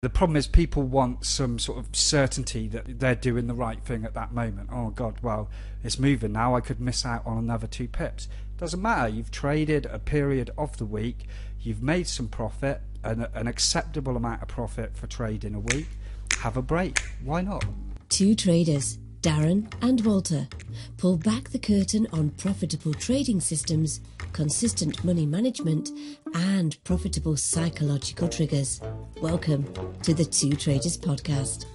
The problem is people want some sort of certainty that they're doing the right thing at that moment. Oh God, well, it's moving now, I could miss out on another 2 pips. Doesn't matter, you've traded a period of the week, you've made some profit, an acceptable amount of profit for trading a week. Have a break, why not? Two traders, Darren and Walter, pull back the curtain on profitable trading systems, consistent money management, and profitable psychological triggers. Welcome to the Two Traders Podcast.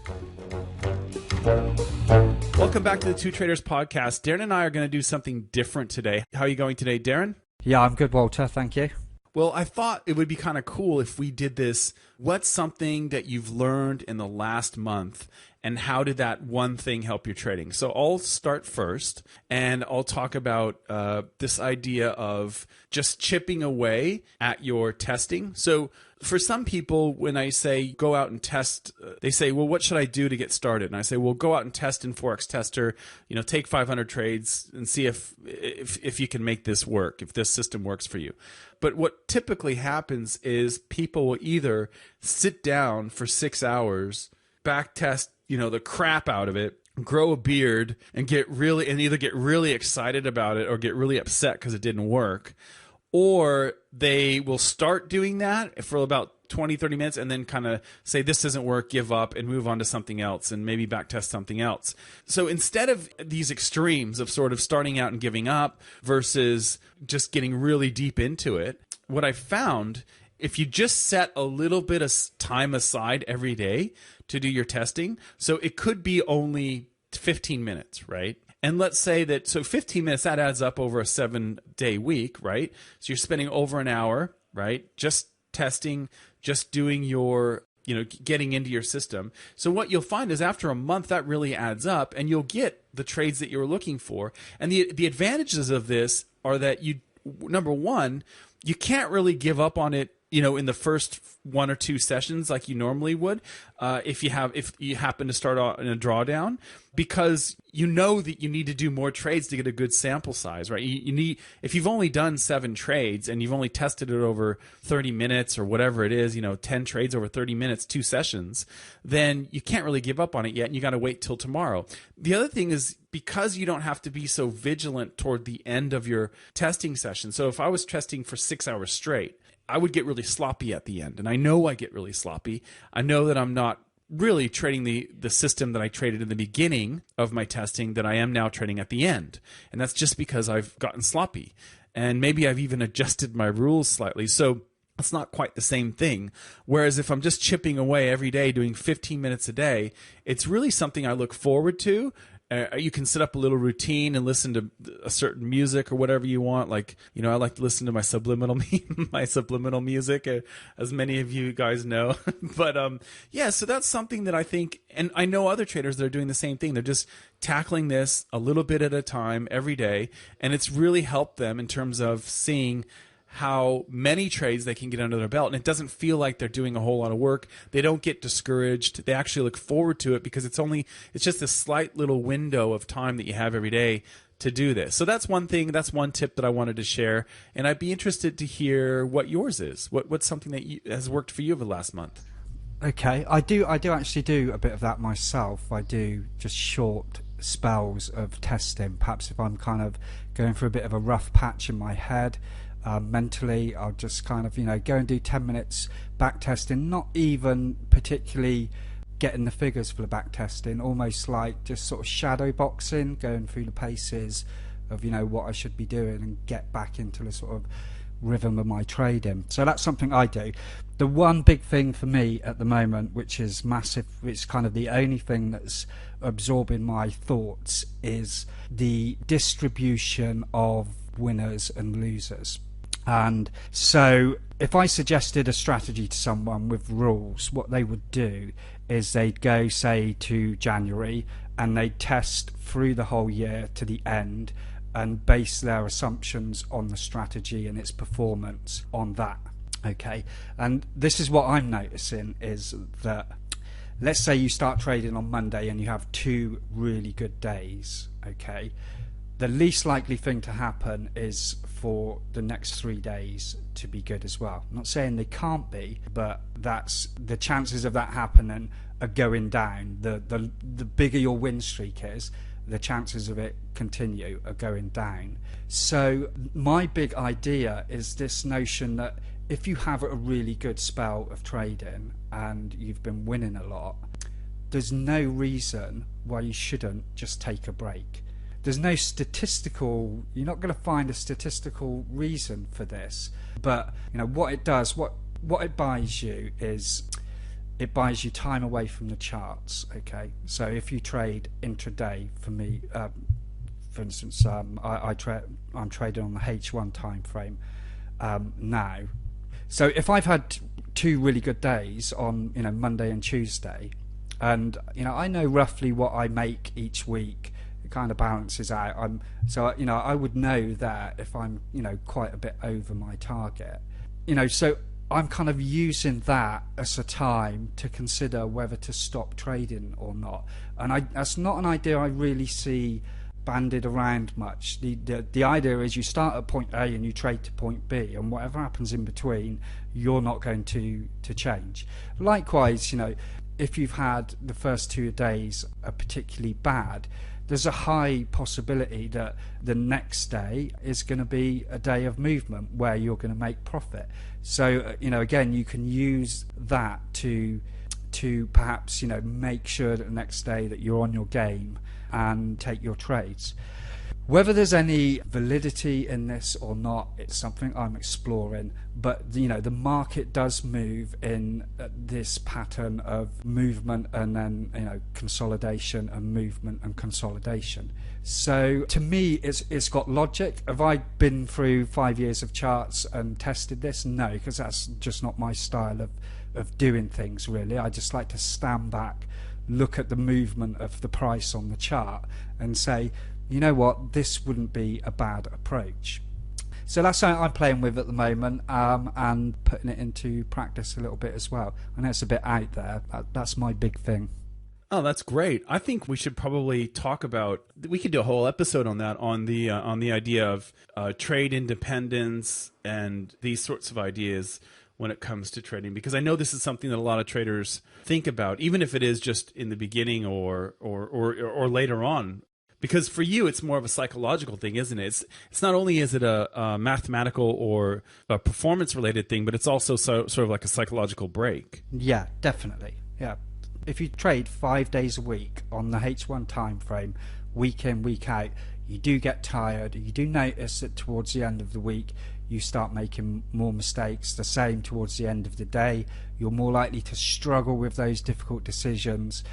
Welcome back to the Two Traders Podcast. Darren and I are going to do something different today. How are you going today, Darren? Yeah, I'm good, Walter, thank you. Well, I thought it would be kind of cool if we did this. What's something that you've learned in the last month, and how did that one thing help your trading? So I'll start first, and I'll talk about this idea of just chipping away at your testing. So for some people, when I say go out and test, they say, well, what should I do to get started? And I say, well, go out and test in Forex Tester, take 500 trades and see if you can make this work, if this system works for you. But what typically happens is people will either sit down for 6 hours, back test, the crap out of it, grow a beard, and either get really excited about it or get really upset because it didn't work. Or they will start doing that for about 20, 30 minutes and then kind of say, this doesn't work, give up, and move on to something else and maybe backtest something else. So instead of these extremes of sort of starting out and giving up versus just getting really deep into it, what I found, if you just set a little bit of time aside every day to do your testing, so it could be only 15 minutes, right? And let's say that, so 15 minutes, that adds up over a 7-day week, right? So you're spending over an hour, right? Just testing, just doing your, getting into your system. So what you'll find is after a month, that really adds up and you'll get the trades that you're looking for. And the advantages of this are that number one, you can't really give up on it in the first 1 or 2 sessions like you normally would if you happen to start in a drawdown, because you know that you need to do more trades to get a good sample size, right? If you've only done 7 trades and you've only tested it over 30 minutes or whatever it is, 10 trades over 30 minutes, 2 sessions, then you can't really give up on it yet, and you got to wait till tomorrow. The other thing is, because you don't have to be so vigilant toward the end of your testing session. So if I was testing for 6 hours straight, I would get really sloppy at the end. And I know I get really sloppy. I know that I'm not really trading the system that I traded in the beginning of my testing that I am now trading at the end. And that's just because I've gotten sloppy. And maybe I've even adjusted my rules slightly. So it's not quite the same thing. Whereas if I'm just chipping away every day, doing 15 minutes a day, it's really something I look forward to. You can set up a little routine and listen to a certain music or whatever you want. Like, I like to listen to my subliminal music, as many of you guys know. But so that's something that I think, and I know other traders that are doing the same thing. They're just tackling this a little bit at a time every day, and it's really helped them in terms of seeing how many trades they can get under their belt, and it doesn't feel like they're doing a whole lot of work. They don't get discouraged. They actually look forward to it because it's just a slight little window of time that you have every day to do this. So that's one thing. That's one tip that I wanted to share, and I'd be interested to hear what yours is. What's something that has worked for you over the last month? Okay, I do actually do a bit of that myself. I do just short spells of testing. Perhaps if I'm kind of going through a bit of a rough patch in my head, mentally, I'll just kind of go and do 10 minutes back testing, not even particularly getting the figures for the back testing, almost like just sort of shadow boxing, going through the paces of what I should be doing and get back into the sort of rhythm of my trading. So that's something I do. The one big thing for me at the moment, which is massive, it's kind of the only thing that's absorbing my thoughts, is the distribution of winners and losers. And so if I suggested a strategy to someone with rules, what they would do is they'd go, say, to January, and they'd test through the whole year to the end and base their assumptions on the strategy and its performance on that. Okay, and this is what I'm noticing, is that let's say you start trading on Monday and you have 2 really good days, okay, the least likely thing to happen is for the next 3 days to be good as well. I'm not saying they can't be, but that's the chances of that happening are going down. The bigger your win streak is, the chances of it continue are going down. So my big idea is this notion that if you have a really good spell of trading and you've been winning a lot, there's no reason why you shouldn't just take a break. There's no statistical, you're not going to find a statistical reason for this, but what it does, what it buys you is it buys you time away from the charts. Okay, so if you trade intraday, for me, for instance, I'm trading on the H1 time frame now. So if I've had 2 really good days on Monday and Tuesday, and I know roughly what I make each week, it kind of balances out. I would know that if I'm quite a bit over my target, so I'm kind of using that as a time to consider whether to stop trading or not. And that's not an idea I really see bandied around much. The idea is you start at point A and you trade to point B, and whatever happens in between, you're not going to change. Likewise, if you've had the first 2 days are particularly bad, there's a high possibility that the next day is going to be a day of movement where you're going to make profit. So again, you can use that to perhaps make sure that the next day that you're on your game and take your trades. Whether there's any validity in this or not, it's something I'm exploring. But the market does move in this pattern of movement and then consolidation and movement and consolidation. So to me, it's got logic. Have I been through 5 years of charts and tested this? No, because that's just not my style of doing things, really. I just like to stand back, look at the movement of the price on the chart and say, you know what, this wouldn't be a bad approach. So that's something I'm playing with at the moment, and putting it into practice a little bit as well. I know it's a bit out there. That's my big thing. Oh, that's great. I think we should probably talk about, we could do a whole episode on that, on the idea of trade independence and these sorts of ideas when it comes to trading, because I know this is something that a lot of traders think about, even if it is just in the beginning or later on. Because for you, it's more of a psychological thing, isn't it? It's not only is it a mathematical or a performance-related thing, but it's also sort of like a psychological break. Yeah, definitely. Yeah. If you trade 5 days a week on the H1 time frame, week in, week out, you do get tired. You do notice that towards the end of the week, you start making more mistakes. The same towards the end of the day. You're more likely to struggle with those difficult decisions.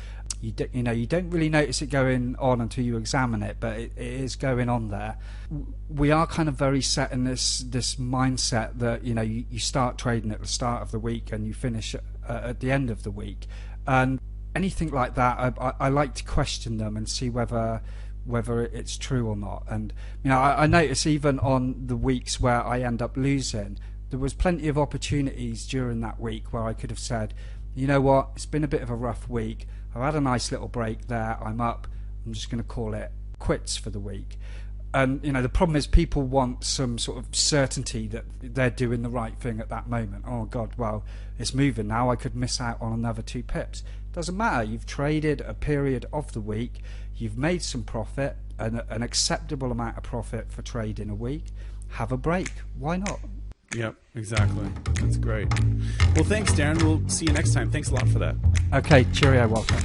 You don't really notice it going on until you examine it, but it is going on there. We are kind of very set in this mindset that you start trading at the start of the week and you finish at the end of the week, and anything like that, I like to question them and see whether it's true or not. And I notice even on the weeks where I end up losing, there was plenty of opportunities during that week where I could have said, you know what, it's been a bit of a rough week. I've had a nice little break there. I'm up. I'm just going to call it quits for the week. And the problem is people want some sort of certainty that they're doing the right thing at that moment. Oh God, well, it's moving now. I could miss out on another 2 pips. Doesn't matter. You've traded a period of the week. You've made some profit, an acceptable amount of profit for trading a week. Have a break. Why not? Yep, exactly. That's great. Well, thanks, Darren. We'll see you next time. Thanks a lot for that. Okay, cheerio, Walter.